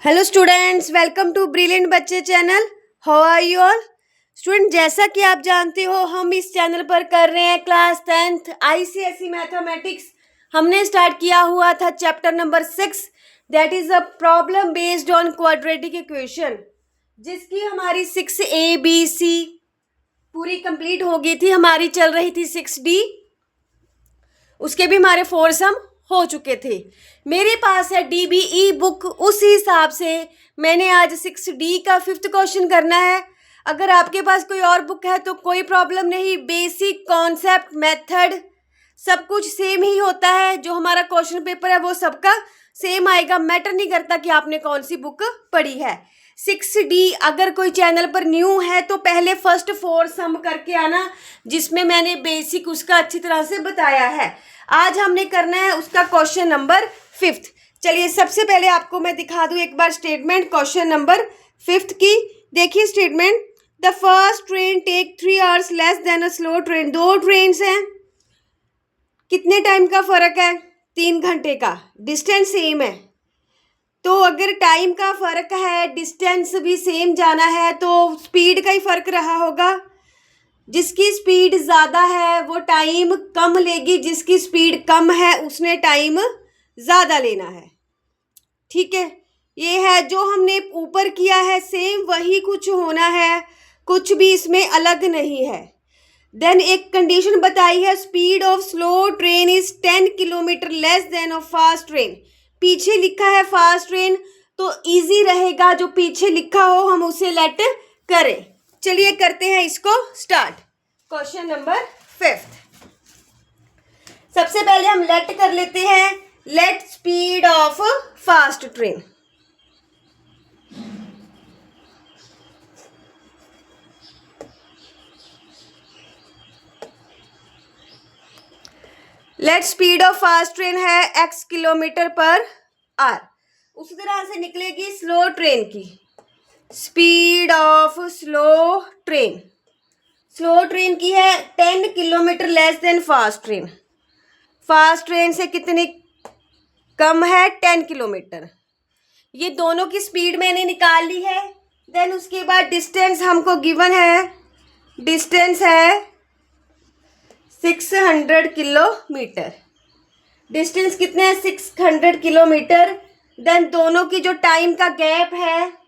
Hello students, welcome to brilliant बच्चे channel. How are you all student? जैसा कि आप जानते हो, हम इस चैनल पर कर रहे हैं क्लास 10th आईसीएसई मैथमेटिक्स। हमने स्टार्ट किया हुआ था chapter number 6, that is a problem based on quadratic equation, जिसकी हमारी 6A, B, C पूरी कंप्लीट हो गई थी। हमारी चल रही थी 6D, उसके भी हमारे 4 सम हो चुके थे। मेरे पास है DBE बुक, उस हिसाब से मैंने आज 6D का 5th क्वेश्चन करना है। अगर आपके पास कोई और बुक है तो कोई प्रॉब्लम नहीं, बेसिक कॉन्सेप्ट मेथड सब कुछ सेम ही होता है। जो हमारा क्वेश्चन पेपर है वो सबका सेम आएगा, मैटर नहीं करता कि आपने कौन सी बुक पढ़ी है। 6D अगर कोई चैनल पर न्यू है तो पहले फर्स्ट 4 सम करके आना, जिसमें मैंने बेसिक उसका अच्छी तरह से बताया है। आज हमने करना है उसका क्वेश्चन नंबर 5th। चलिए सबसे पहले आपको मैं दिखा दूं एक बार स्टेटमेंट क्वेश्चन नंबर 5th की। देखिए statement, the first train take 3 hours less than a slow train. दो ट्रेन हैं, कितने टाइम का फर्क है? 3 घंटे का। डिस्टेंस सेम है, तो अगर टाइम का फर्क है, डिस्टेंस भी सेम जाना है, तो स्पीड का ही फर्क रहा होगा। जिसकी स्पीड ज़्यादा है वो टाइम कम लेगी, जिसकी स्पीड कम है उसने टाइम ज़्यादा लेना है। ठीक है, ये है जो हमने ऊपर किया है, सेम वही कुछ होना है, कुछ भी इसमें अलग नहीं है। देन एक कंडीशन बताई है, speed of slow train is 10 kilometre less than of fast train. पीछे लिखा है फास्ट ट्रेन, तो इजी रहेगा जो पीछे लिखा हो हम उसे लेट करें। चलिए करते हैं इसको स्टार्ट। क्वेश्चन नंबर 5th, सबसे पहले हम लेट कर लेते हैं, let speed of fast train. Let speed of fast train है x किलोमीटर पर आवर। उसी तरह से निकलेगी स्लो ट्रेन की speed of slow train. Slow train की है 10 kilometre less than fast train. Fast train से कितनी कम है? 10 किलोमीटर। ये दोनों की स्पीड मैंने निकाल ली है। देन उसके बाद डिस्टेंस हमको गिवन है, डिस्टेंस है 600 किलोमीटर। डिस्टेंस कितने है? 600 किलोमीटर। देन दोनों की जो टाइम का गैप है,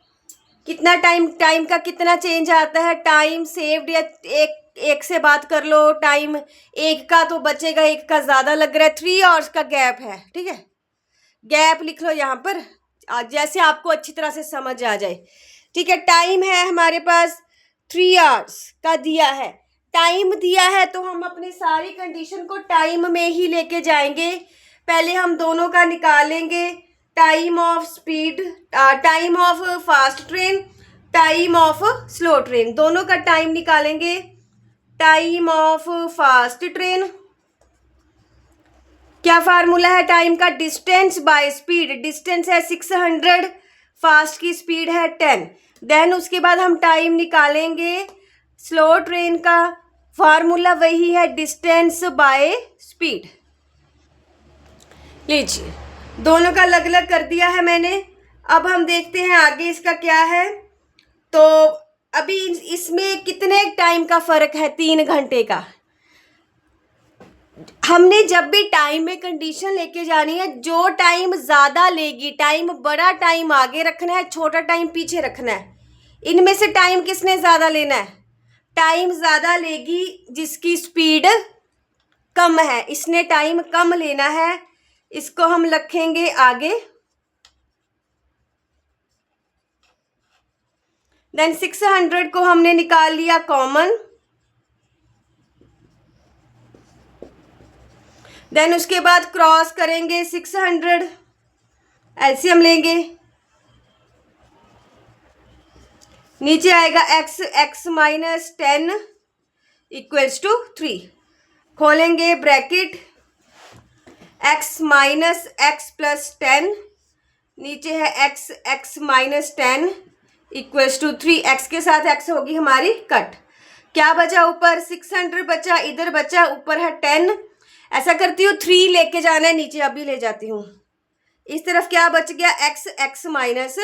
कितना टाइम का कितना चेंज आता है? टाइम सेव्ड, या एक से बात कर लो, टाइम एक का तो बचेगा, एक का ज़्यादा लग रहा है। 3 आवर्स का गैप है, ठीक है, गैप लिख लो यहाँ पर, जैसे आपको अच्छी तरह से समझ आ जाए। ठीक है, टाइम है हमारे पास 3 आवर्स का दिया है। टाइम दिया है तो हम अपनी सारी कंडीशन को टाइम में ही लेके जाएंगे। पहले हम दोनों का निकालेंगे, time of speed, time of fast train, time of slow train, दोनों का टाइम निकालेंगे। टाइम ऑफ फास्ट ट्रेन, क्या फार्मूला है टाइम का? Distance by speed. डिस्टेंस है 600, फास्ट की स्पीड है 10। देन उसके बाद हम टाइम निकालेंगे स्लो ट्रेन का, फार्मूला वही है, डिस्टेंस बाय स्पीड। लीजिए दोनों का अलग अलग कर दिया है मैंने। अब हम देखते हैं आगे इसका क्या है। तो अभी इसमें कितने टाइम का फर्क है? 3 घंटे का। हमने जब भी टाइम में कंडीशन लेके जानी है, जो टाइम ज़्यादा लेगी, टाइम बड़ा टाइम आगे रखना है, छोटा टाइम पीछे रखना है। इनमें से टाइम किसने ज़्यादा लेना है? टाइम ज़्यादा लेगी जिसकी स्पीड कम है, इसने टाइम कम लेना है, इसको हम रखेंगे आगे। देन 600 को हमने निकाल लिया कॉमन। देन उसके बाद क्रॉस करेंगे 600, एलसीएम लेंगे, नीचे आएगा x माइनस 10 इक्वल्स टू 3। खोलेंगे bracket, x minus x plus 10, नीचे है x minus 10 equals to 3। x के साथ x होगी हमारी कट। क्या बचा ऊपर? 600 बचा, इधर बचा ऊपर है 10। ऐसा करती हूँ 3 लेके जाना है नीचे, अभी ले जाती हूँ। इस तरफ क्या बच गया, एक्स, एक्स माइनस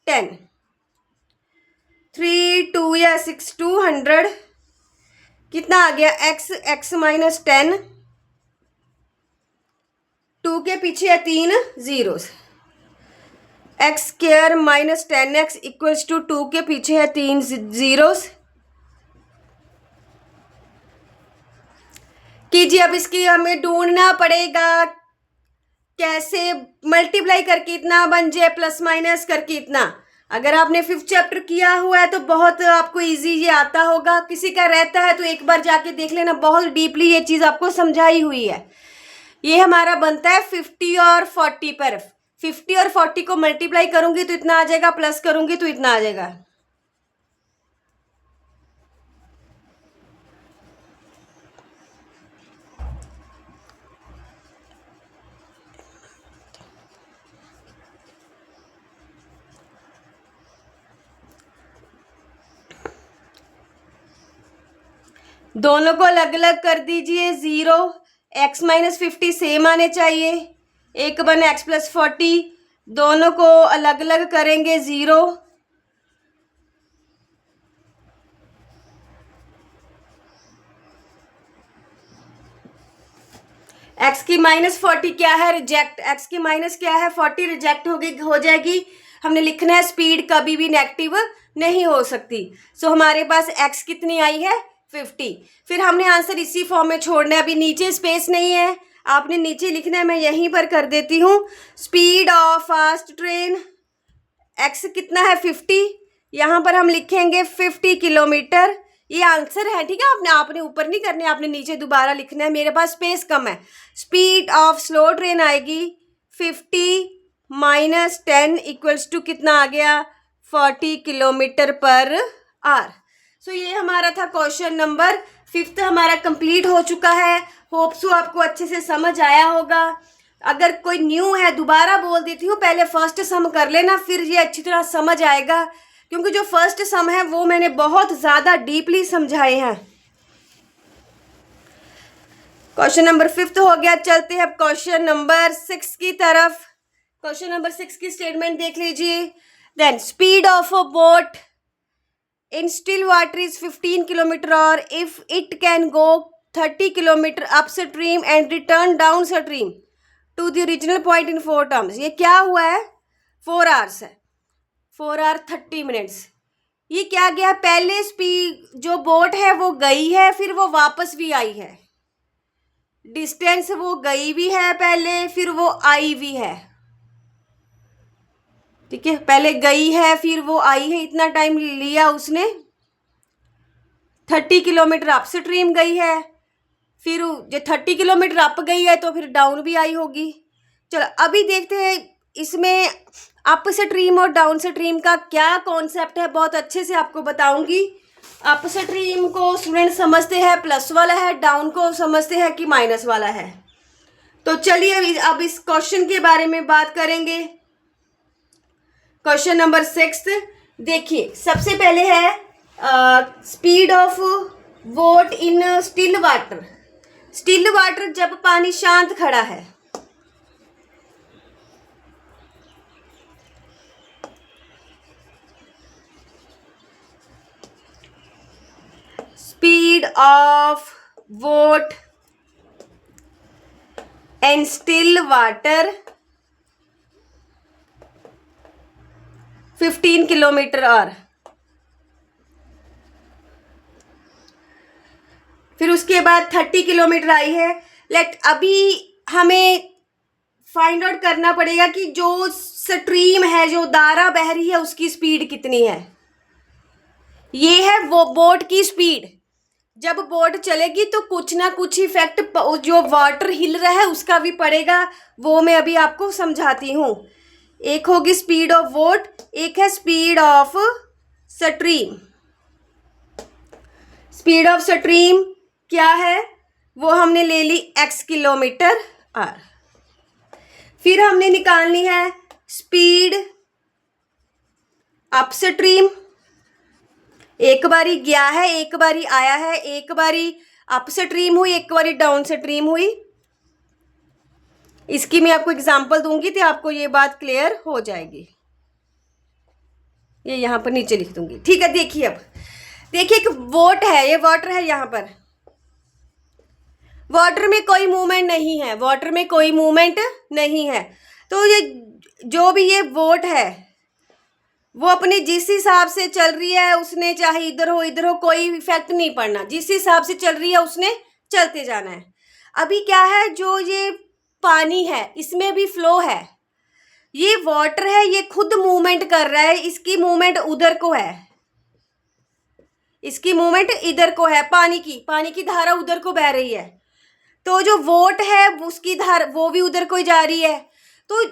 10, 3 2 या 6 200, कितना आ गया, एक्स, एक्स माइनस 10, 2 के पीछे है 3 zeros, x square minus 10x equals to 2 के पीछे है 3 जीरोस। कीजिए, अब इसकी हमें ढूंढना पड़ेगा कैसे मल्टीप्लाई करके इतना बन जाए, प्लस माइनस करके इतना। अगर आपने 5th चैप्टर किया हुआ है तो बहुत आपको इजी ये आता होगा, किसी का रहता है तो एक बार जाके देख लेना, बहुत डीपली ये चीज़ आपको समझाई हुई है। ये हमारा बनता है 50 और 40 पर, 50 और 40 को मल्टीप्लाई करूंगी तो इतना आ जाएगा, प्लस करूंगी तो इतना आ जाएगा। दोनों को अलग अलग कर दीजिए, 0, एक्स माइनस 50 सेम आने चाहिए, एक बने एक्स प्लस 40, दोनों को अलग अलग करेंगे, 0, एक्स की माइनस 40 क्या है, रिजेक्ट, एक्स की माइनस क्या है 40, रिजेक्ट हो जाएगी। हमने लिखना है स्पीड कभी भी नेगेटिव नहीं हो सकती। सो हमारे पास एक्स कितनी आई है, 50। फिर हमने आंसर इसी फॉर्म में छोड़ना है, अभी नीचे स्पेस नहीं है, आपने नीचे लिखना है, मैं यहीं पर कर देती हूँ। Speed of fast train, x कितना है 50, यहाँ पर हम लिखेंगे 50 किलोमीटर, ये आंसर है, ठीक है। आपने ऊपर नहीं करने, आपने नीचे दोबारा लिखना है, मेरे पास स्पेस कम है। स्पीड ऑफ स्लो ट्रेन आएगी 50 माइनस 10 इक्वल्स टू कितना आ गया, 40 किलोमीटर पर आवर। सो ये हमारा था क्वेश्चन नंबर 5 हमारा कंप्लीट हो चुका है। होप सो आपको अच्छे से समझ आया होगा। अगर कोई न्यू है, दोबारा बोल देती हूँ, पहले फर्स्ट सम कर लेना, फिर ये अच्छी तरह समझ आएगा, क्योंकि जो फर्स्ट सम है वो मैंने बहुत ज़्यादा डीपली समझाए हैं। क्वेश्चन नंबर 5 हो गया। चलते हैं अब क्वेश्चन नंबर 6 की तरफ। क्वेश्चन नंबर 6 की स्टेटमेंट देख लीजिए। Then speed of a boat in still water is 15 kilometre और if it can go 30 kilometre up stream and return downstream to the original point in 4 terms. ये क्या हुआ है, 4 आवर्स है, 4 our 30 minutes. ये क्या गया, पहले स्पीड जो बोट है वो गई है, फिर वो वापस भी आई है, डिस्टेंस वो गई भी है पहले, फिर वो आई भी है, ठीक है। पहले गई है फिर वो आई है, इतना टाइम लिया उसने। 30 किलोमीटर अप स्ट्रीम गई है, फिर जो 30 किलोमीटर अप गई है तो फिर डाउन भी आई होगी। चलो अभी देखते हैं इसमें अप स्ट्रीम और डाउन स्ट्रीम का क्या कॉन्सेप्ट है, बहुत अच्छे से आपको बताऊंगी। अप स्ट्रीम को स्टूडेंट समझते हैं प्लस वाला है, डाउन को समझते हैं कि माइनस वाला है। तो चलिए अब इस क्वेश्चन के बारे में बात करेंगे। क्वेश्चन नंबर 6 देखिए, सबसे पहले है speed of boat in still water. Still water जब पानी शांत खड़ा है, speed of boat and still water 15 kilometre और फिर उसके बाद 30 किलोमीटर आई है। अभी हमें फाइंड आउट करना पड़ेगा कि जो स्ट्रीम है, जो धारा बह रही है, उसकी स्पीड कितनी है। ये है वो बोट की स्पीड। जब बोट चलेगी तो कुछ ना कुछ इफेक्ट जो वाटर हिल रहा है उसका भी पड़ेगा, वो मैं अभी आपको समझाती हूँ। एक होगी स्पीड ऑफ बोट, एक है speed of stream. Speed of stream क्या है, वो हमने ले ली x किलोमीटर आर। फिर हमने निकालनी है स्पीड अप स्ट्रीम। एक बारी गया है, एक बारी आया है, एक बारी अप स्ट्रीम हुई, एक बारी डाउन स्ट्रीम हुई। इसकी मैं आपको एग्जांपल दूंगी तो आपको ये बात क्लियर हो जाएगी। ये यहाँ पर नीचे लिख दूंगी, ठीक है। देखिए अब देखिए एक बोट है, ये वाटर है, यहाँ पर वाटर में कोई मूवमेंट नहीं है, वाटर में कोई मूवमेंट नहीं है। तो ये जो भी ये बोट है वो अपने जिस हिसाब से चल रही है, उसने चाहे इधर हो कोई इफेक्ट नहीं पड़ना, जिस हिसाब से चल रही है उसने चलते जाना है। अभी क्या है, जो ये पानी है इसमें भी फ्लो है, ये वाटर है, ये खुद मूवमेंट कर रहा है, इसकी मूवमेंट उधर को है, इसकी मूवमेंट इधर को है, पानी की धारा उधर को बह रही है। तो जो बोट है उसकी धारा वो भी उधर को जा रही है। तो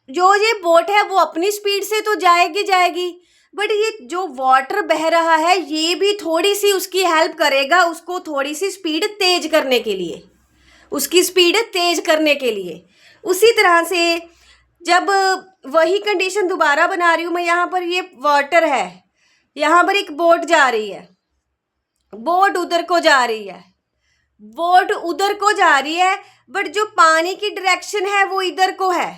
जो ये बोट है वो अपनी स्पीड से तो जाएगी, बट ये जो वाटर बह रहा है ये भी थोड़ी सी उसकी हेल्प करेगा, उसको थोड़ी सी स्पीड तेज करने के लिए, उसकी स्पीड तेज करने के लिए। उसी तरह से जब वही कंडीशन दोबारा बना रही हूँ मैं, यहाँ पर ये वाटर है, यहाँ पर एक बोट जा रही है, बोट उधर को जा रही है, बोट उधर को जा रही है, बट जो पानी की डायरेक्शन है वो इधर को है,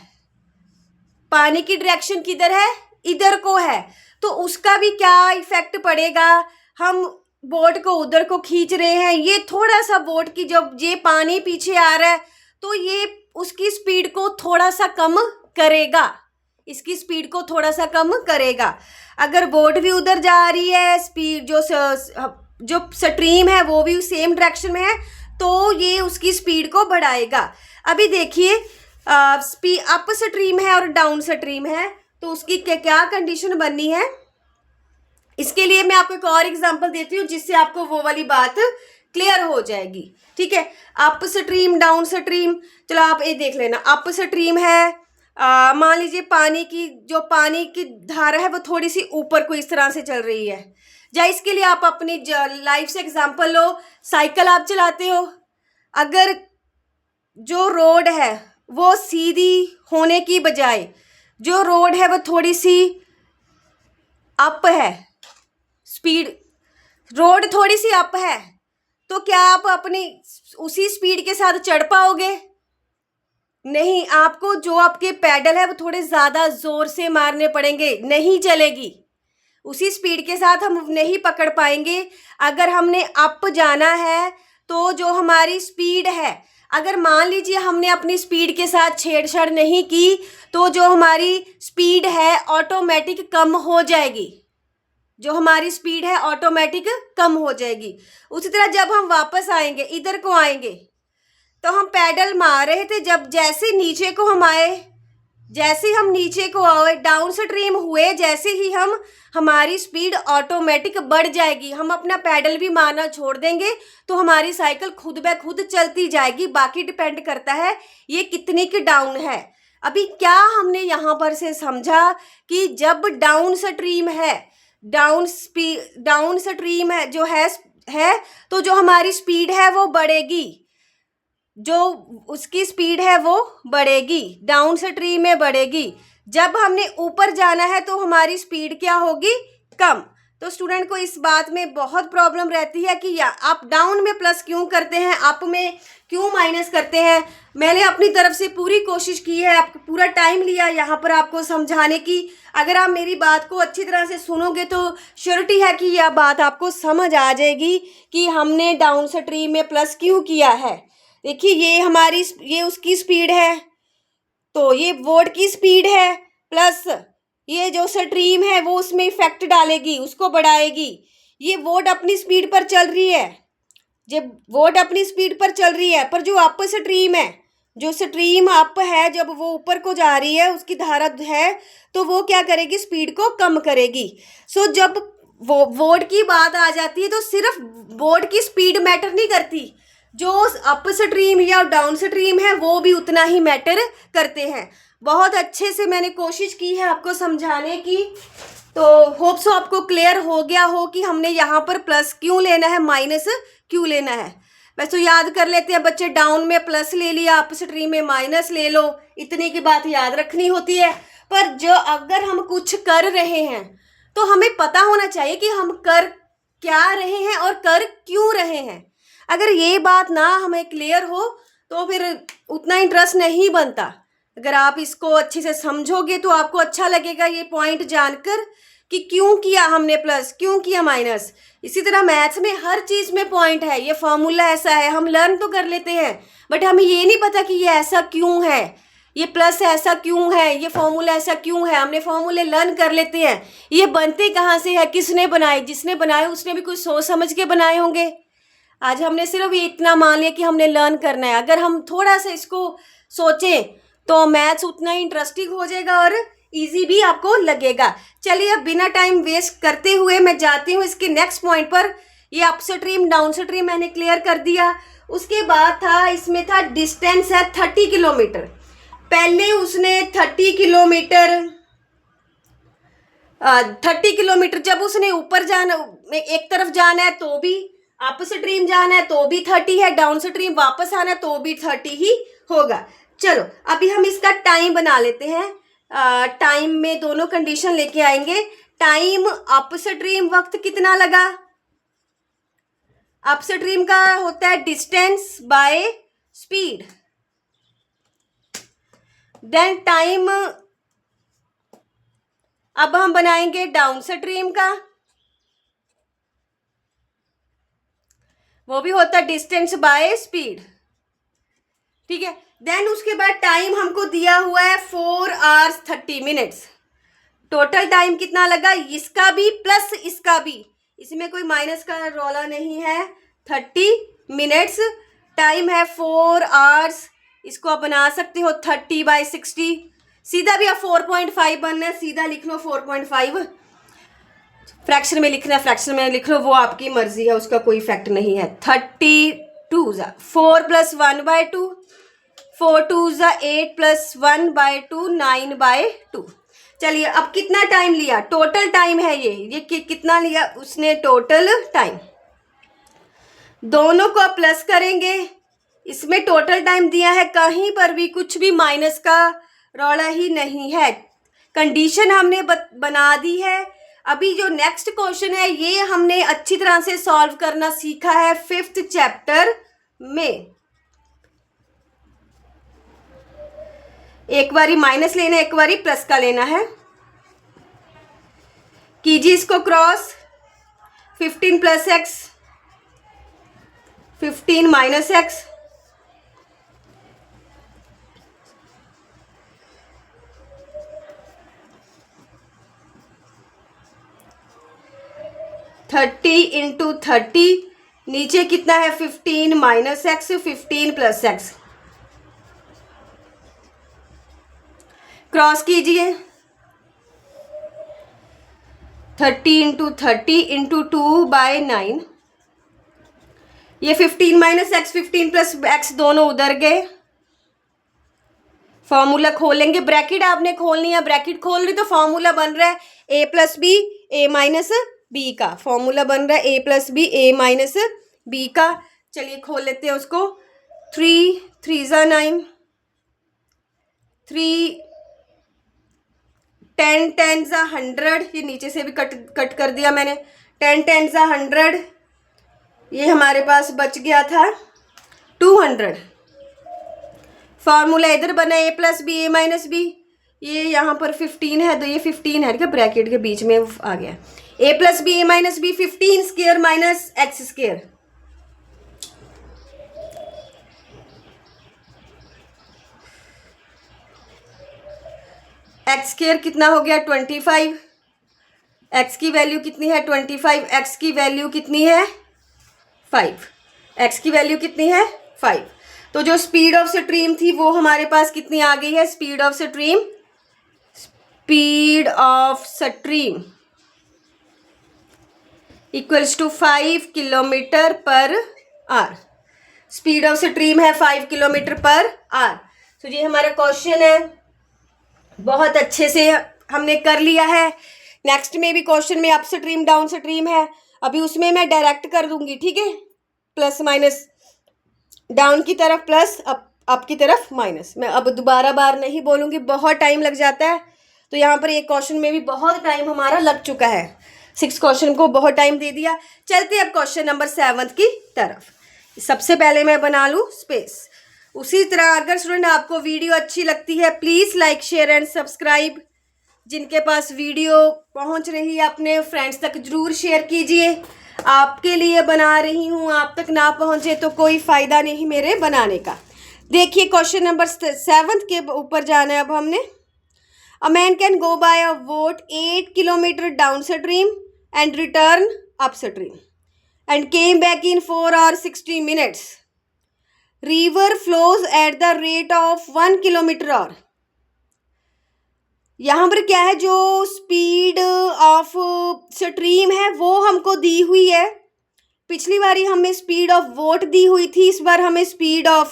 पानी की डायरेक्शन किधर है, इधर को है। तो उसका भी क्या इफेक्ट पड़ेगा, हम बोट को उधर को खींच रहे हैं, ये थोड़ा सा बोट की जब ये पानी पीछे आ रहा है तो ये उसकी स्पीड को थोड़ा सा कम करेगा, इसकी स्पीड को थोड़ा सा कम करेगा। अगर बोट भी उधर जा रही है, स्पीड जो स्ट्रीम है वो भी सेम डायरेक्शन में है, तो ये उसकी स्पीड को बढ़ाएगा। अभी देखिए अप स्ट्रीम है और डाउन स्ट्रीम है, तो उसकी क्या कंडीशन बननी है, इसके लिए मैं आपको एक और एग्जांपल देती हूँ जिससे आपको वो वाली बात क्लियर हो जाएगी, ठीक है। अप स्ट्रीम डाउन स्ट्रीम, चलो आप ये देख लेना। अप स्ट्रीम है, मान लीजिए पानी की धारा है वो थोड़ी सी ऊपर को इस तरह से चल रही है, या इसके लिए आप अपनी लाइफ से एग्जांपल लो। साइकिल आप चलाते हो, अगर जो रोड है वो सीधी होने की बजाय जो रोड है वो थोड़ी सी अप है, स्पीड रोड थोड़ी सी अप है, तो क्या आप अपनी उसी स्पीड के साथ चढ़ पाओगे? नहीं, आपको जो आपके पैडल है वो थोड़े ज़्यादा ज़ोर से मारने पड़ेंगे, नहीं चलेगी, उसी स्पीड के साथ हम नहीं पकड़ पाएंगे। अगर हमने अप जाना है तो जो हमारी स्पीड है, अगर मान लीजिए हमने अपनी स्पीड के साथ छेड़छाड़ नहीं की तो जो हमारी स्पीड है ऑटोमेटिक कम हो जाएगी, जो हमारी स्पीड है ऑटोमेटिक कम हो जाएगी। उसी तरह जब हम वापस आएंगे, इधर को आएंगे, तो हम पैडल मार रहे थे, जब जैसे नीचे को हम आए, जैसे हम नीचे को आए डाउन स्ट्रीम हुए, जैसे ही हम हमारी स्पीड ऑटोमेटिक बढ़ जाएगी, हम अपना पैडल भी मारना छोड़ देंगे तो हमारी साइकिल खुद ब खुद चलती जाएगी। बाकी डिपेंड करता है ये कितनी की डाउन है। अभी क्या हमने यहाँ पर से समझा कि जब डाउन स्ट्रीम है, डाउन स्ट्रीम है जो है तो जो हमारी स्पीड है वो बढ़ेगी, जो उसकी स्पीड है वो बढ़ेगी, डाउन स्ट्रीम में बढ़ेगी। जब हमने ऊपर जाना है तो हमारी स्पीड क्या होगी, कम। तो स्टूडेंट को इस बात में बहुत प्रॉब्लम रहती है कि आप डाउन में प्लस क्यों करते हैं, अप में क्यों माइनस करते हैं। मैंने अपनी तरफ से पूरी कोशिश की है, आप पूरा टाइम लिया यहाँ पर आपको समझाने की। अगर आप मेरी बात को अच्छी तरह से सुनोगे तो श्योरिटी है कि यह बात आपको समझ आ जाएगी कि हमने डाउन स्ट्रीम में प्लस क्यों किया है। देखिए ये उसकी स्पीड है, तो ये बोट की स्पीड है, प्लस ये जो स्ट्रीम है वो उसमें इफेक्ट डालेगी, उसको बढ़ाएगी। ये बोट अपनी स्पीड पर चल रही है, जब बोट अपनी स्पीड पर चल रही है, पर जो अप स्ट्रीम है, जो स्ट्रीम अप है, जब वो ऊपर को जा रही है, उसकी धारा है, तो वो क्या करेगी, स्पीड को कम करेगी। जब वो बोट की बात आ जाती है तो सिर्फ बोट की स्पीड मैटर नहीं करती, जो अप स्ट्रीम या डाउन स्ट्रीम है वो भी उतना ही मैटर करते हैं। बहुत अच्छे से मैंने कोशिश की है आपको समझाने की, तो होप सो आपको क्लियर हो गया हो कि हमने यहाँ पर प्लस क्यों लेना है, माइनस क्यों लेना है। वैसे तो याद कर लेते हैं बच्चे, डाउन में प्लस ले लिया, अप स्ट्रीम में माइनस ले लो, इतनी की बात याद रखनी होती है। पर जो अगर हम कुछ कर रहे हैं तो हमें पता होना चाहिए कि हम कर क्या रहे हैं और कर क्यों रहे हैं। अगर ये बात ना हमें क्लियर हो तो फिर उतना इंटरेस्ट नहीं बनता। अगर आप इसको अच्छे से समझोगे तो आपको अच्छा लगेगा ये पॉइंट जानकर कि क्यों किया हमने प्लस, क्यों किया माइनस। इसी तरह मैथ्स में हर चीज़ में पॉइंट है, ये फॉर्मूला ऐसा है, हम लर्न तो कर लेते हैं बट हमें ये नहीं पता कि ये ऐसा क्यों है, ये प्लस ऐसा क्यों है, ये फॉर्मूला ऐसा क्यों है। हमने फॉर्मूले लर्न कर लेते हैं, ये बनते कहाँ से है, किसने बनाए, जिसने बनाए उसने भी कुछ सोच समझ के बनाए होंगे। आज हमने सिर्फ ये इतना मान लिया कि हमने लर्न करना है। अगर हम थोड़ा सा इसको सोचें तो मैथ्स उतना ही इंटरेस्टिंग हो जाएगा और इजी भी आपको लगेगा। चलिए अब बिना टाइम वेस्ट करते हुए मैं जाती हूँ इसके नेक्स्ट पॉइंट पर। ये अपस्ट्रीम डाउन स्ट्रीम मैंने क्लियर कर दिया। उसके बाद था, इसमें था डिस्टेंस है 30 किलोमीटर। पहले उसने 30 किलोमीटर जब उसने ऊपर जाना, एक तरफ जाना है तो भी, अप स्ट्रीम जाना है तो भी 30 है, डाउन स्ट्रीम वापस आना है तो भी 30 ही होगा। चलो अभी हम इसका टाइम बना लेते हैं। टाइम में दोनों कंडीशन लेके आएंगे। टाइम अप स्ट्रीम वक्त कितना लगा, अप स्ट्रीम का होता है distance by speed. Then time अब हम बनाएंगे डाउन स्ट्रीम का, वो भी होता है डिस्टेंस बाय स्पीड, ठीक है। देन उसके बाद टाइम हमको दिया हुआ है 4 hours 30 minutes। टोटल टाइम कितना लगा, इसका भी प्लस इसका भी, इसमें कोई माइनस का रौला नहीं है। 30 minutes टाइम है 4 hours। इसको आप बना सकते हो 30/60। सीधा भी आप 4.5 बनना है, सीधा लिख लो 4.5। फ्रैक्शन में लिखना है, फ्रैक्शन में लिख लो, वो आपकी मर्जी है, उसका कोई इफेक्ट नहीं है। 32 4 + 1/2, 4 2 8 + 1/2 9/2। चलिए अब कितना टाइम लिया, टोटल टाइम है ये कितना लिया उसने टोटल टाइम। दोनों को प्लस करेंगे, इसमें टोटल टाइम दिया है, कहीं पर भी कुछ भी माइनस का रौला ही नहीं है। कंडीशन हमने बना दी है। अभी जो नेक्स्ट क्वेश्चन है ये हमने अच्छी तरह से सॉल्व करना सीखा है 5th चैप्टर में। एक बारी माइनस लेना, एक बारी प्लस का लेना है। कीजिए इसको cross, 15 + x 15 - x, thirty into 30, नीचे कितना है 15 - x 15 + x। क्रॉस कीजिए, 30 इंटू 30 इंटू 2/9। ये 15 - x 15 + x दोनों उधर गए। फॉर्मूला खोलेंगे, ब्रैकेट आपने खोलनी है, ब्रैकेट खोल रही तो फॉर्मूला बन रहा है a + b a - b का। फॉर्मूला बन रहा है a + b a - b का। चलिए खोल लेते हैं उसको। 3 3 × 9, 3 10 10 × 100। ये नीचे से भी कट कर दिया मैंने। 10 10 × 100, ये हमारे पास बच गया था 200। फार्मूला इधर बना a + b a - b। ये यहाँ पर 15 है तो ये 15 है क्या, ब्रैकेट के बीच में आ गया। a + b a - b 15² - x²। x² कितना हो गया 25। x की वैल्यू कितनी है 25, x की वैल्यू कितनी है 5, x की वैल्यू कितनी है 5। तो जो स्पीड ऑफ स्ट्रीम थी वो हमारे पास कितनी आ गई है, speed of stream = 5 km/h। Speed of stream है 5 km/h। तो ये हमारा क्वेश्चन है, बहुत अच्छे से हमने कर लिया है। नेक्स्ट में भी क्वेश्चन में अप स्ट्रीम डाउन स्ट्रीम है, अभी उसमें मैं डायरेक्ट कर दूंगी, ठीक है। प्लस माइनस, डाउन की तरफ प्लस, अप की तरफ माइनस। मैं अब दोबारा बार नहीं बोलूँगी, बहुत टाइम लग जाता है। तो यहाँ पर एक क्वेश्चन में भी बहुत टाइम हमारा लग चुका है, 6 क्वेश्चन को बहुत टाइम दे दिया। चलते अब क्वेश्चन नंबर 7 की तरफ। सबसे पहले मैं बना लूँ स्पेस। उसी तरह अगर स्टूडेंट आपको वीडियो अच्छी लगती है please like share and subscribe. जिनके पास वीडियो पहुंच रही है अपने फ्रेंड्स तक ज़रूर शेयर कीजिए। आपके लिए बना रही हूँ, आप तक ना पहुंचे तो कोई फ़ायदा नहीं मेरे बनाने का। देखिए क्वेश्चन नंबर 7 के ऊपर जाना है अब हमने। A man can go by a boat 8 kilometre down stream and return up stream and came back in 4 hours 60 minutes. River flows at the rate of 1 kilometre और। यहाँ पर क्या है, जो स्पीड ऑफ स्ट्रीम है वो हमको दी हुई है। पिछली बारी हमें स्पीड ऑफ वोट दी हुई थी, इस बार हमें स्पीड ऑफ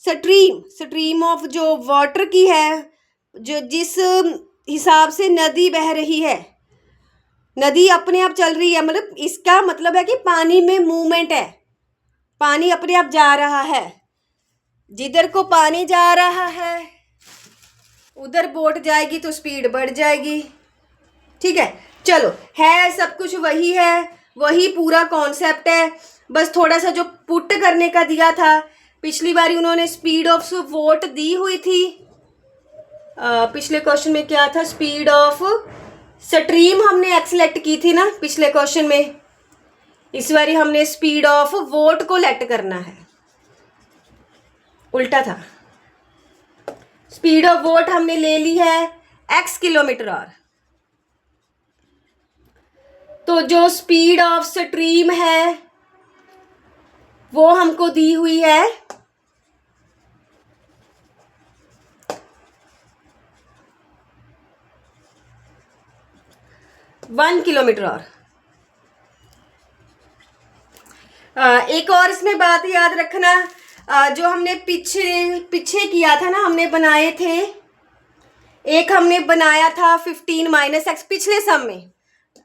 स्ट्रीम ऑफ जो वाटर की है, जो जिस हिसाब से नदी बह रही है, नदी अपने आप चल रही है, मतलब इसका मतलब है कि पानी में मूवमेंट है, पानी अपने आप जा रहा है। जिधर को पानी जा रहा है उधर बोट जाएगी तो स्पीड बढ़ जाएगी। ठीक है, चलो है सब कुछ वही है, वही पूरा कॉन्सेप्ट है। बस थोड़ा सा जो पुट करने का दिया था, पिछली बारी उन्होंने स्पीड ऑफ वोट दी हुई थी। पिछले क्वेश्चन में क्या था, स्पीड ऑफ स्ट्रीम हमने एक्सलेक्ट की थी ना पिछले क्वेश्चन में। इस बारी हमने स्पीड ऑफ वोट को लेट करना है, उल्टा था। स्पीड ऑफ वोट हमने ले ली है x किलोमीटर और। तो जो स्पीड ऑफ स्ट्रीम है वो हमको दी हुई है 1 किलोमीटर और। एक और इसमें बात याद रखना, जो हमने पीछे किया था ना, हमने बनाए थे, एक हमने बनाया था 15 - x पिछले सम में।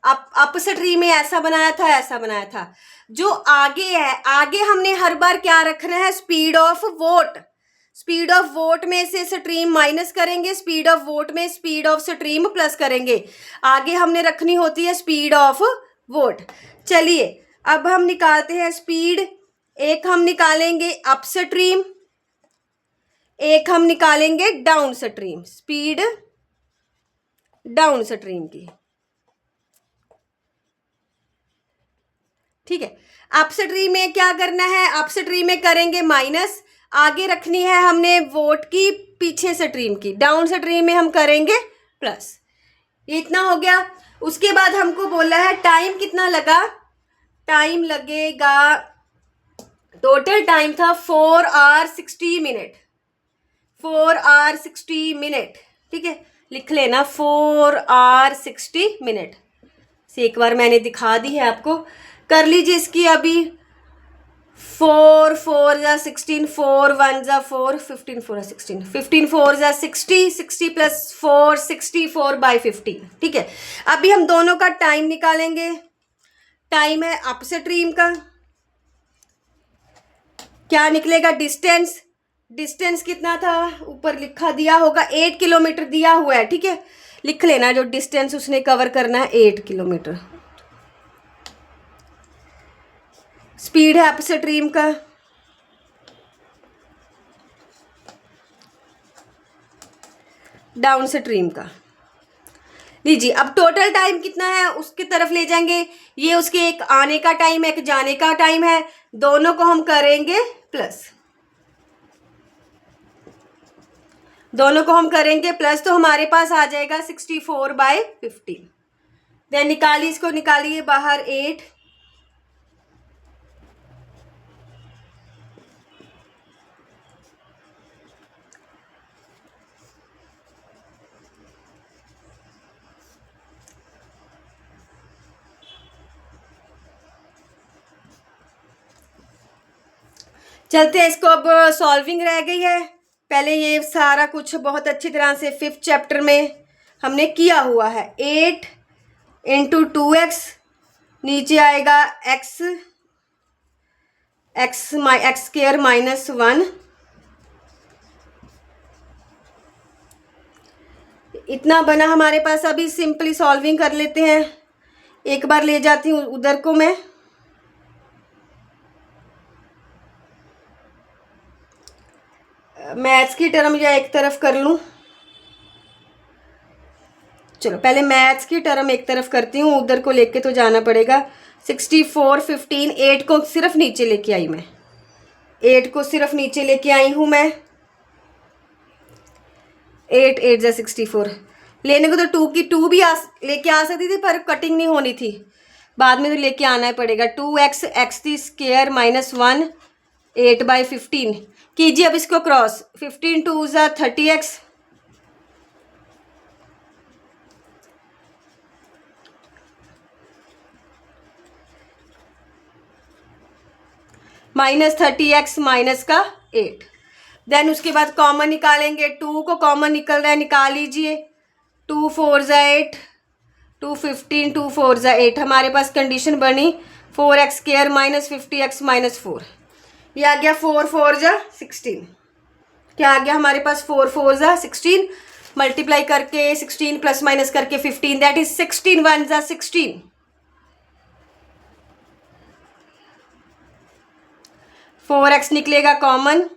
अप स्ट्रीम में ऐसा बनाया था, ऐसा बनाया था। जो आगे है, आगे हमने हर बार क्या रखना है, speed of vote. Speed of vote में से स्ट्रीम माइनस करेंगे, स्पीड ऑफ वोट में स्पीड ऑफ स्ट्रीम प्लस करेंगे। आगे हमने रखनी होती है स्पीड ऑफ वोट। चलिए अब हम निकालते हैं स्पीड। एक हम निकालेंगे अप स्ट्रीम, एक हम निकालेंगे down stream, speed down stream की। ठीक है, अप स्ट्रीम में क्या करना है, अप स्ट्रीम में करेंगे माइनस, आगे रखनी है हमने वोट की, पीछे स्ट्रीम की। डाउन स्ट्रीम में हम करेंगे प्लस। ये इतना हो गया। उसके बाद हमको बोला है टाइम कितना लगा, टाइम लगेगा, टोटल टाइम था 4 hours 60 minute, 4 hours 60 minute। ठीक है, लिख लेना 4 hours 60 minute से। एक बार मैंने दिखा दी है आपको, कर लीजिए इसकी अभी। 4 4 जा 16, 4 1 जा 4, 15 4 16, 15 4 जा 60, 60 प्लस 4 64/15। ठीक है, अभी हम दोनों का टाइम निकालेंगे। टाइम है अप स्ट्रीम का, क्या निकलेगा, डिस्टेंस। डिस्टेंस कितना था, ऊपर लिखा दिया होगा, 8 किलोमीटर दिया हुआ है। ठीक है, लिख लेना जो डिस्टेंस उसने कवर करना है, 8 किलोमीटर। स्पीड है अप स्ट्रीम का, डाउन स्ट्रीम का। लीजिए अब टोटल टाइम कितना है उसकी तरफ ले जाएंगे। ये उसके एक आने का टाइम है, एक जाने का टाइम है, दोनों को हम करेंगे प्लस। दोनों को हम करेंगे प्लस, तो हमारे पास आ जाएगा 64/15। देन निकालिए, इसको निकालिए बाहर 8। चलते हैं, इसको अब सॉल्विंग रह गई है। पहले ये सारा कुछ बहुत अच्छी तरह से 5th चैप्टर में हमने किया हुआ है। 8 × 2x, नीचे आएगा x स्क्वायर -1। इतना बना हमारे पास। अभी सिंपली सॉल्विंग कर लेते हैं। एक बार ले जाती हूँ उधर को मैं। मैथ्स की टर्म या एक तरफ कर लूँ? चलो पहले मैथ्स की टर्म एक तरफ करती हूँ, उधर को लेके तो जाना पड़ेगा। 64 15 8 को सिर्फ नीचे लेके आई मैं, 8 को सिर्फ नीचे लेके आई हूँ मैं। 8 8 जा 64। लेने को तो 2 की 2 भी लेके आ सकती थी, पर कटिंग नहीं होनी थी, बाद में तो लेके आना ही पड़ेगा। 2x x दी स्क्वायर माइनस 1 8/15 कीजिए अब इसको क्रॉस। 15 2 जा 30x माइनस 30x माइनस का 8। देन उसके बाद कॉमन निकालेंगे, 2 को कॉमन निकल रहा है, निकाल लीजिए। 2 4 जा 8 2 15 2 4 जा 8। हमारे पास कंडीशन बनी 4x square minus 50x minus 4। ये आ गया 4 4 जा 16। क्या आ गया हमारे पास? 4 4 जा 16 मल्टीप्लाई करके 16 प्लस माइनस करके 15, दैट इज 16 1 जा 16। 4x निकलेगा common,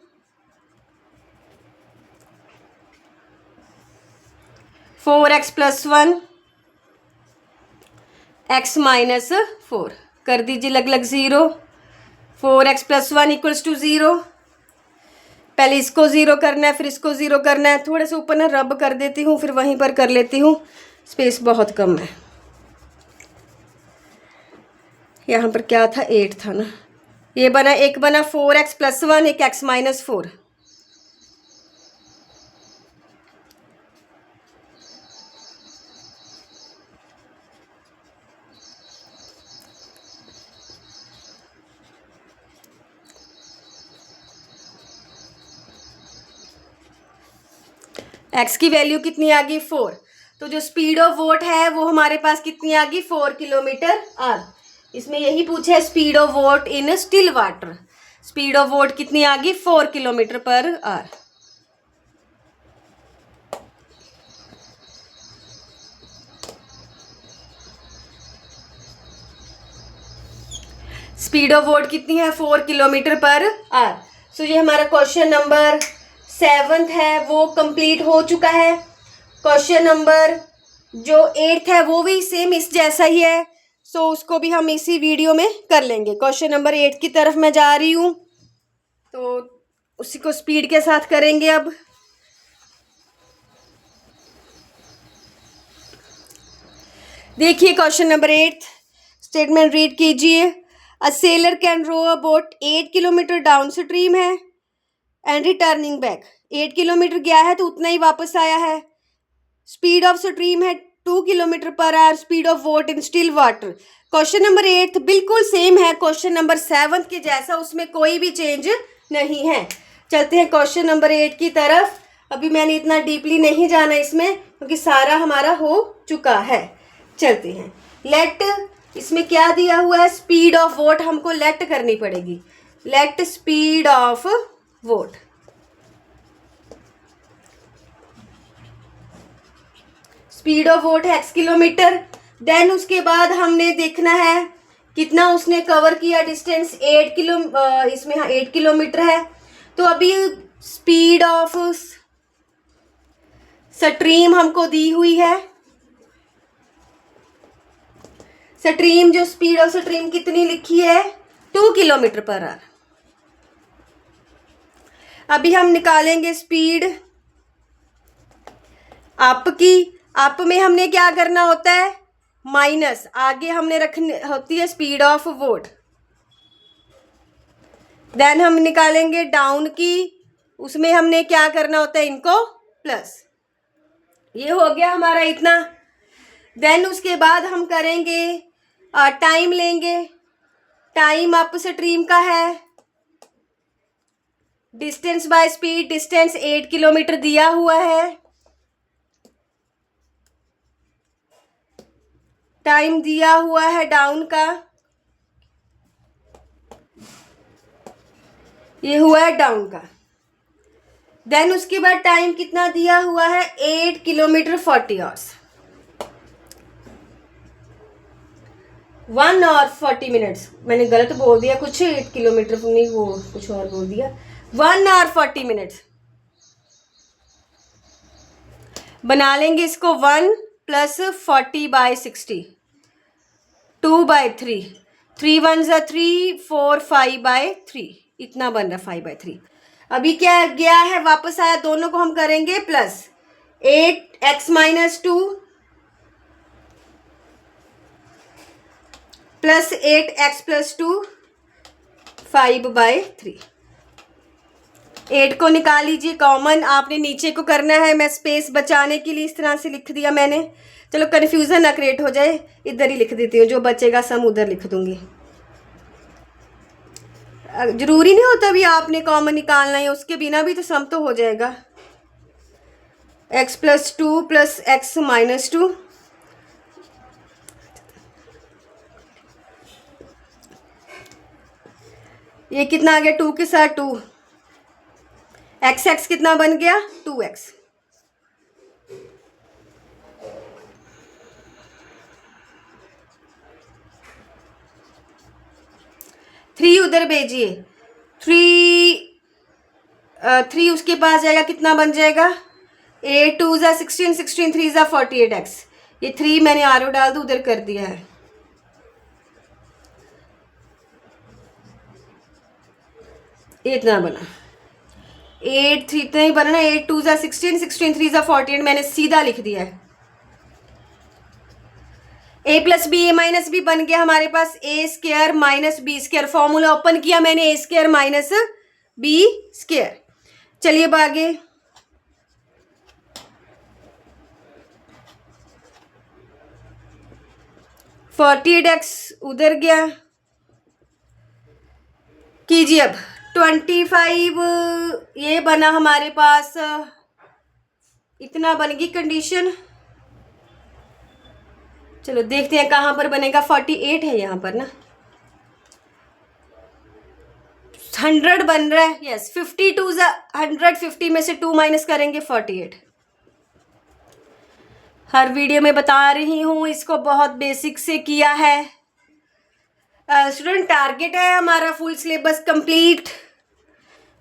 4x plus 1 x minus 4 कर दीजिए लग लग 0। 4x plus 1 equals to 0। पहले इसको 0 करना है, फिर इसको 0 करना है। थोड़े से ऊपर ना रब कर देती हूँ, फिर वहीं पर कर लेती हूँ, स्पेस बहुत कम है। यहाँ पर क्या था? 8 था ना। ये बना, एक बना 4x प्लस 1, एक x माइनस 4। x की वैल्यू कितनी आ गई? 4। तो जो स्पीड ऑफ वोट है वो हमारे पास कितनी आ गई? 4 किलोमीटर आर। इसमें यही पूछा है speed of vote in still water. Speed of vote कितनी आ गई? 4 किलोमीटर पर आर। स्पीड ऑफ वोट कितनी है? 4 किलोमीटर पर आर। सो ये हमारा क्वेश्चन नंबर 7 है वो कंप्लीट हो चुका है। क्वेश्चन नंबर जो 8 है वो भी सेम इस जैसा ही है, सो उसको भी हम इसी वीडियो में कर लेंगे। क्वेश्चन नंबर 8 की तरफ मैं जा रही हूँ, तो उसी को स्पीड के साथ करेंगे। अब देखिए क्वेश्चन नंबर 8, स्टेटमेंट रीड कीजिए। A sailor can row a boat 8 kilometre down stream है एंड रिटर्निंग बैक। 8 किलोमीटर गया है तो उतना ही वापस आया है। स्पीड ऑफ स्ट्रीम है 2 kilometre per hour. Speed of vote in still water. Question number 8 बिल्कुल सेम है क्वेश्चन नंबर 7 के जैसा, उसमें कोई भी चेंज नहीं है। चलते हैं क्वेश्चन नंबर 8 की तरफ। अभी मैंने इतना डीपली नहीं जाना इसमें, क्योंकि सारा हमारा हो चुका है। चलते हैं। लेट, इसमें क्या दिया हुआ है? स्पीड ऑफ वोट हमको लेट करनी पड़ेगी। Let speed of vote, speed of vote है x किलोमीटर। देन उसके बाद हमने देखना है कितना उसने कवर किया डिस्टेंस, 8 किलो, इसमें 8 किलोमीटर है। तो अभी स्पीड ऑफ स्ट्रीम हमको दी हुई है। स्ट्रीम, जो स्पीड ऑफ स्ट्रीम कितनी लिखी है? 2 किलोमीटर पर आवर। अभी हम निकालेंगे स्पीड अप की। अप में हमने क्या करना होता है? माइनस, आगे हमने रखनी होती है स्पीड ऑफ वोट। देन हम निकालेंगे डाउन की, उसमें हमने क्या करना होता है? इनको प्लस। ये हो गया हमारा इतना। देन उसके बाद हम करेंगे टाइम लेंगे। टाइम अप स्ट्रीम का है, distance by speed. Distance 8 kilometre दिया हुआ है। टाइम दिया हुआ है डाउन का, ये हुआ है डाउन का। देन उसके बाद टाइम कितना दिया हुआ है? 8 किलोमीटर 40 आवर्स, 1 और 40 मिनट्स। मैंने गलत बोल दिया कुछ, 8 किलोमीटर नहीं, वो कुछ और बोल दिया। 1 और 40 मिनट्स। बना लेंगे इसको 1 + 40/60, 2/3, 3 1 ज़ा 3, 4 5/3, इतना बन रहा 5/3। अभी क्या गया है, वापस आया, दोनों को हम करेंगे प्लस। 8x - 2 + 8x + 2, 5/3। 8 को निकाल लीजिए कॉमन, आपने नीचे को करना है, मैं स्पेस बचाने के लिए इस तरह से लिख दिया मैंने। चलो कन्फ्यूज़न ना क्रिएट हो जाए, इधर ही लिख देती हूँ, जो बचेगा सम उधर लिख दूंगी। जरूरी नहीं होता भी आपने कॉमन निकालना है, उसके बिना भी तो सम तो हो जाएगा। x + 2 + x - 2, ये कितना आ गया, 2 के साथ 2, x कितना बन गया, 2x। थ्री उधर भेजिए, 3 उसके पास जाएगा, कितना बन जाएगा, 8 2 ज़ा 16, 16 3 ज़ा 48x। ये 3 मैंने आरो डाल दो उधर कर दिया है। ये इतना बना, 8 3 इतना ही बना ना, 8 2 ज़ा 16, 16 3 ज़ा 48, मैंने सीधा लिख दिया है। a + b a - b बन गया हमारे पास, a² - b²। फॉर्मूला ओपन किया मैंने, a² - b²। चलिए अब आगे, x उधर गया, कीजिए अब 25, ये बना हमारे पास, इतना बन गई कंडीशन। चलो देखते हैं कहाँ पर बनेगा, 48 है यहाँ पर ना, 100 बन रहा है, यस। 52 ज़ा 100, 50 में से 2 माइनस करेंगे 48। हर वीडियो में बता रही हूँ, इसको बहुत बेसिक से किया है। स्टूडेंट टारगेट है हमारा full syllabus complete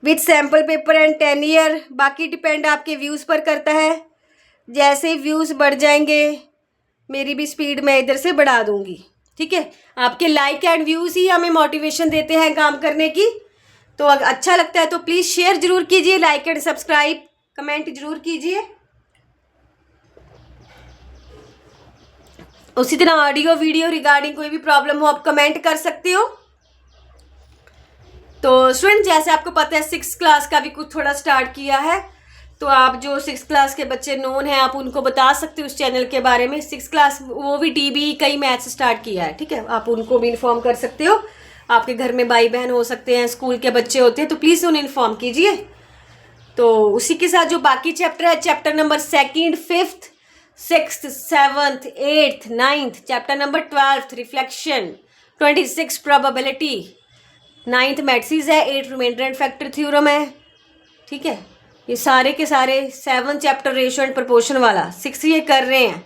with sample paper and 10 year. बाकी डिपेंड आपके व्यूज़ पर करता है, जैसे ही व्यूज़ बढ़ जाएंगे मेरी भी स्पीड मैं इधर से बढ़ा दूंगी, ठीक है। आपके लाइक एंड व्यूज़ ही हमें मोटिवेशन देते हैं काम करने की। तो अगर अच्छा लगता है तो प्लीज़ शेयर ज़रूर कीजिए, लाइक एंड सब्सक्राइब, कमेंट ज़रूर कीजिए। उसी तरह ऑडियो वीडियो रिगार्डिंग कोई भी प्रॉब्लम हो आप कमेंट कर सकते हो। तो स्टूडेंट जैसे आपको पता है 6th क्लास का भी कुछ थोड़ा स्टार्ट किया है, तो आप जो 6th क्लास के बच्चे नोन हैं आप उनको बता सकते हो उस चैनल के बारे में। 6th क्लास वो भी टीबी कई मैथ्स स्टार्ट किया है, ठीक है, आप उनको भी इन्फॉर्म कर सकते हो। आपके घर में भाई बहन हो सकते हैं, स्कूल के बच्चे होते हैं, तो प्लीज़ उन्हें इन्फॉर्म कीजिए। तो उसी के साथ जो बाकी चैप्टर है, chapter number 2nd 5th 6th 7th 8th 9th, chapter number 12th reflection, 26 probability, 9th matrices है, 8 रिमाइंडर एंड फैक्टर थ्योरम है, ठीक है। ये सारे के सारे 7 चैप्टर रेशियो एंड प्रोपोर्शन वाला 6 ये कर रहे हैं,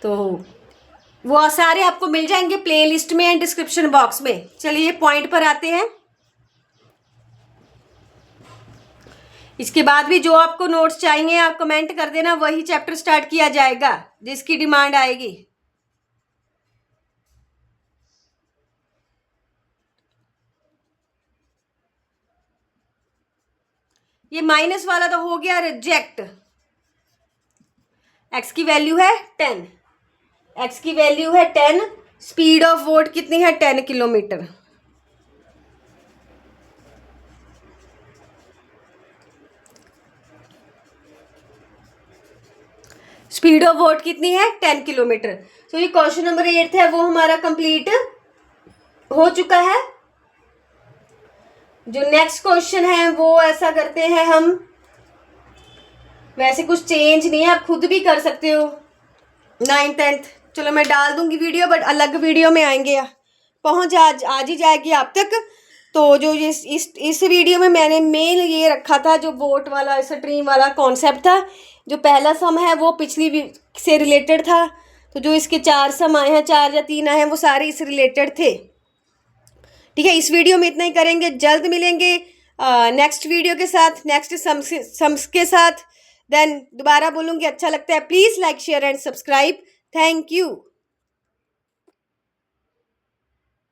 तो वो सारे आपको मिल जाएंगे प्लेलिस्ट में एंड डिस्क्रिप्शन बॉक्स में। चलिए पॉइंट पर आते हैं। इसके बाद भी जो आपको नोट्स चाहिए आप कमेंट कर देना, वही चैप्टर स्टार्ट किया जाएगा जिसकी डिमांड आएगी। ये माइनस वाला तो हो गया रिजेक्ट। x की वैल्यू है 10, x की वैल्यू है 10, स्पीड ऑफ वोट कितनी है 10 किलोमीटर। स्पीड ऑफ वोट कितनी है 10 किलोमीटर। तो ये क्वेश्चन नंबर 8 है वो हमारा कंप्लीट हो चुका है। जो नेक्स्ट क्वेश्चन है वो ऐसा करते हैं हम, वैसे कुछ चेंज नहीं है, आप खुद भी कर सकते हो 9th 10th। चलो मैं डाल दूंगी वीडियो, बट अलग वीडियो में आएंगे, पहुंच आज ही जाएगी आप तक। तो जो ये इस वीडियो में मैंने मेन ये रखा था, जो वोट वाला स्ट्रीम वाला कॉन्सेप्ट था, जो पहला सम है वो पिछली से रिलेटेड था। तो जो इसके 4 सम आए हैं, 4 या 3 आए हैं, वो सारे इससे रिलेटेड थे, ठीक है। इस वीडियो में इतना ही करेंगे, जल्द मिलेंगे नेक्स्ट वीडियो के साथ, नेक्स्ट सम्स के साथ। देन दोबारा बोलूँगी, अच्छा लगता है please like share and subscribe. Thank you.